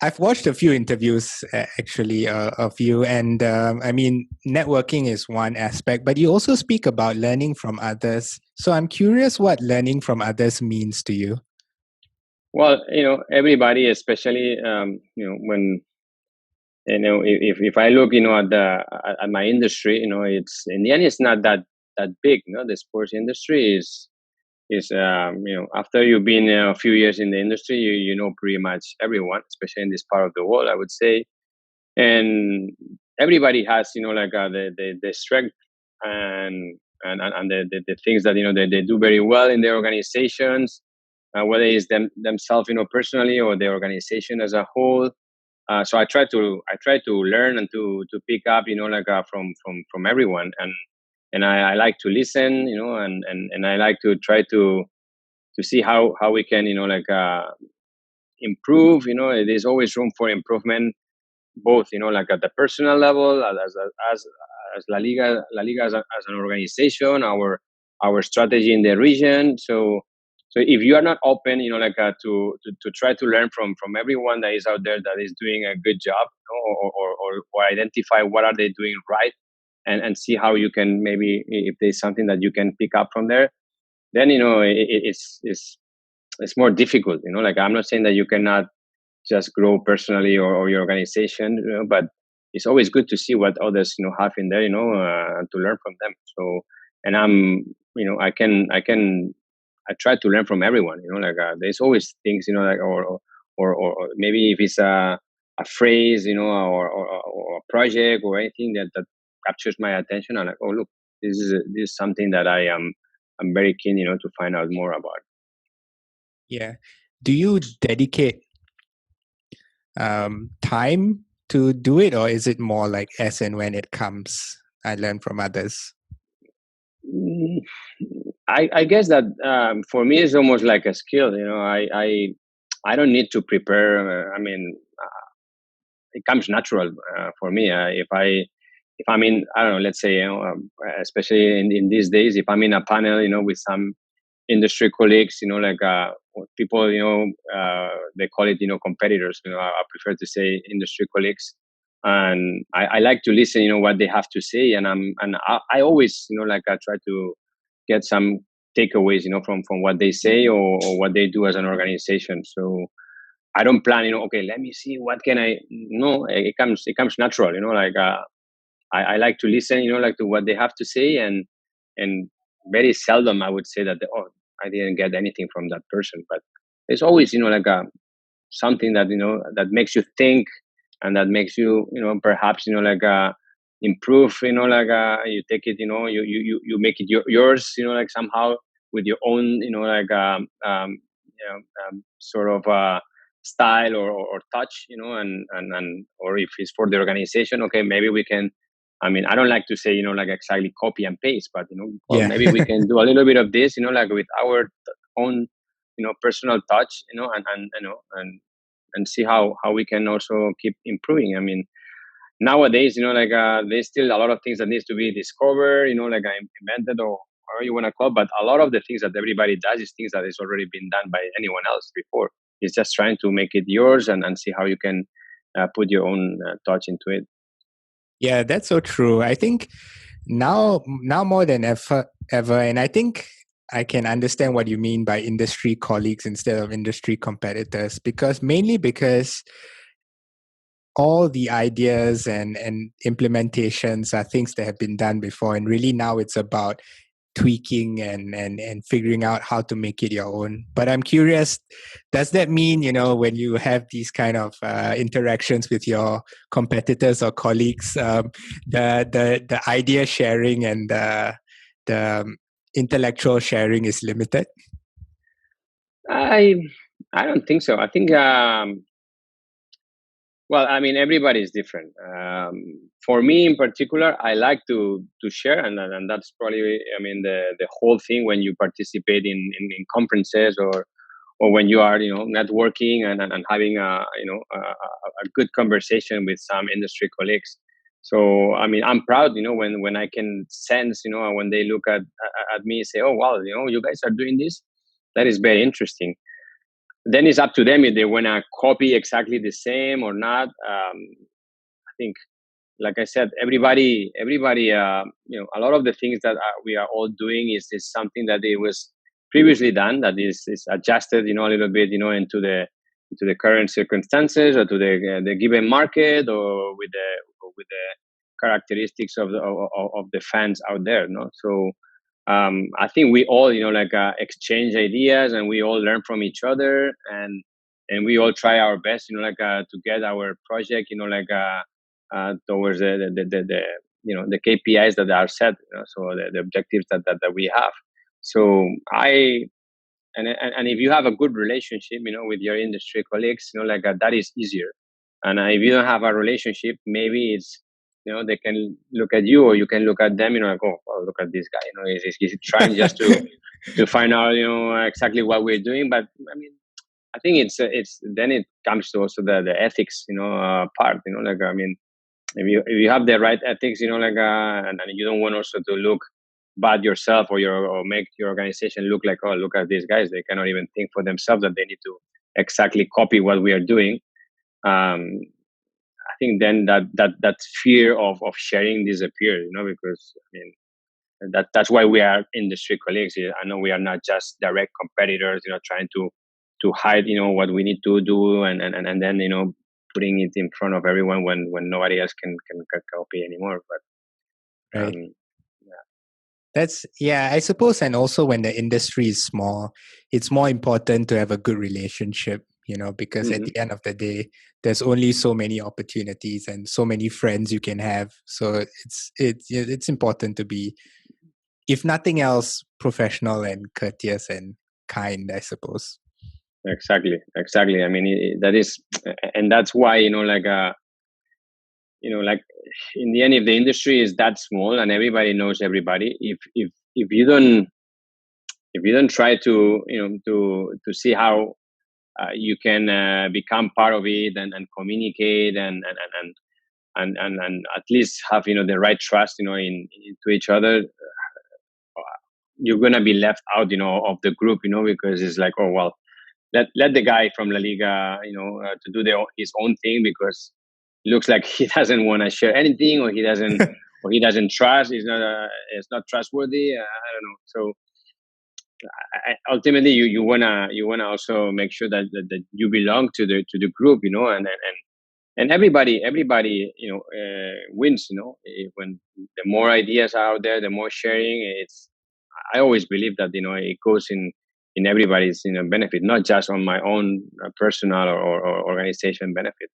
I've watched a few interviews actually of you, and I mean, networking is one aspect, but you also speak about learning from others. So I'm curious what learning from others means to you. Well, everybody, especially when if I look at the at my industry, it's in the end it's not that big. The sports industry is after you've been a few years in the industry, you know pretty much everyone, especially in this part of the world, I would say. And everybody has like the strength and the things that they do very well in their organizations, whether it's themselves personally or the organization as a whole. So I try to learn and to pick up from everyone, and I like to listen, and I like to try to see how we can improve. There's always room for improvement, both like at the personal level, as La Liga as an organization, our strategy in the region. So if you are not open, to try to learn from everyone that is out there that is doing a good job, or identify what are they doing right, and see how you can, maybe if there's something that you can pick up from there, then it's more difficult. Like, I'm not saying that you cannot just grow personally, or your organization, but it's always good to see what others have in there, and to learn from them. So, and I try to learn from everyone. There's always things, like, or maybe if it's a phrase, or a project or anything that captures my attention. I'm like, oh, look, this is something that I'm very keen, to find out more about. Yeah. Do you dedicate time to do it, or is it more like as and when it comes, I learn from others? Mm, I guess that, for me, it's almost like a skill. I don't need to prepare. I mean, it comes natural, for me. If I'm in, I don't know, let's say, especially in these days, if I'm in a panel, with some industry colleagues, like, people, they call it, competitors. I prefer to say industry colleagues, and I like to listen, what they have to say, and I always, like, I try to get some takeaways, from what they say, or what they do as an organization. So I don't plan, okay, let me see what can I. No, it comes natural, like, I like to listen, like, to what they have to say, and very seldom I would say that, oh, I didn't get anything from that person. But there's always, like, something that that makes you think, and that makes you, perhaps, like, improve, like, you take it, you make it yours, like, somehow, with your own, like, sort of style, or touch, and or if it's for the organization, okay, maybe we can. I mean, I don't like to say, like, exactly copy and paste, but, well, Yeah. maybe we can do a little bit of this, like, with our own, personal touch, and see how we can also keep improving. I mean, nowadays, like, there's still a lot of things that needs to be discovered, like, I invented, or however you want to call it, but a lot of the things that everybody does is things that has already been done by anyone else before. It's just trying to make it yours, and see how you can, put your own, touch into it. Yeah, that's so true. I think now more than ever, and I think I can understand what you mean by industry colleagues instead of industry competitors, mainly because all the ideas and implementations are things that have been done before, and really now it's about tweaking and figuring out how to make it your own. But I'm curious, does that mean, when you have these kind of interactions with your competitors or colleagues, the idea sharing and the intellectual sharing is limited? I I don't think so. I think, well, I mean, everybody is different. For me, in particular, I like to share, and that's probably, I mean, the whole thing when you participate in conferences, or when you are, networking, and having a good conversation with some industry colleagues. So, I mean, I'm proud, when I can sense, when they look at me, say, oh wow, you guys are doing this. That is very interesting. then it's up to them if they want to copy exactly the same or not. I think, like I said, everybody, a lot of the things that we are all doing is something that it was previously done, that is adjusted, a little bit, into the current circumstances or to the given market, or with the characteristics of the fans out there. No, so I think we all, exchange ideas, and we all learn from each other, and we all try our best, to get our project, towards the KPIs that are set, so the objectives that we have. So and if you have a good relationship, with your industry colleagues, that is easier. And if you don't have a relationship, maybe it's, they can look at you, or you can look at them, like, oh, look at this guy, he's trying just to find out, exactly what we're doing. But I mean, I think it's then it comes to also the ethics, part, I mean, if you have the right ethics, and you don't want also to look bad yourself, or make your organization look like, oh, look at these guys, they cannot even think for themselves, that they need to exactly copy what we are doing. I think then that fear of sharing disappears, because I mean, that's why we are industry colleagues. I know we are not just direct competitors, trying to hide, what we need to do, and then, putting it in front of everyone when nobody else can copy anymore. But right. I suppose. And also, when the industry is small, it's more important to have a good relationship, because at the end of the day, there's only so many opportunities and so many friends you can have. So it's important to be, if nothing else, professional and courteous and kind, I suppose. Exactly. I mean, that is, and that's why, like in the end, if the industry is that small and everybody knows everybody, if you don't try to to see how you can become part of it, and communicate, and at least have the right trust into each other, you're gonna be left out of the group, because it's like, oh well, let the guy from La Liga to do his own thing, because it looks like he doesn't want to share anything, or he doesn't trust. It's not trustworthy. I don't know. So ultimately, you wanna also make sure that you belong to the group, and everybody wins. When the more ideas are out there, the more sharing. I always believe that it goes in everybody's benefit, not just on my own personal or organization benefit.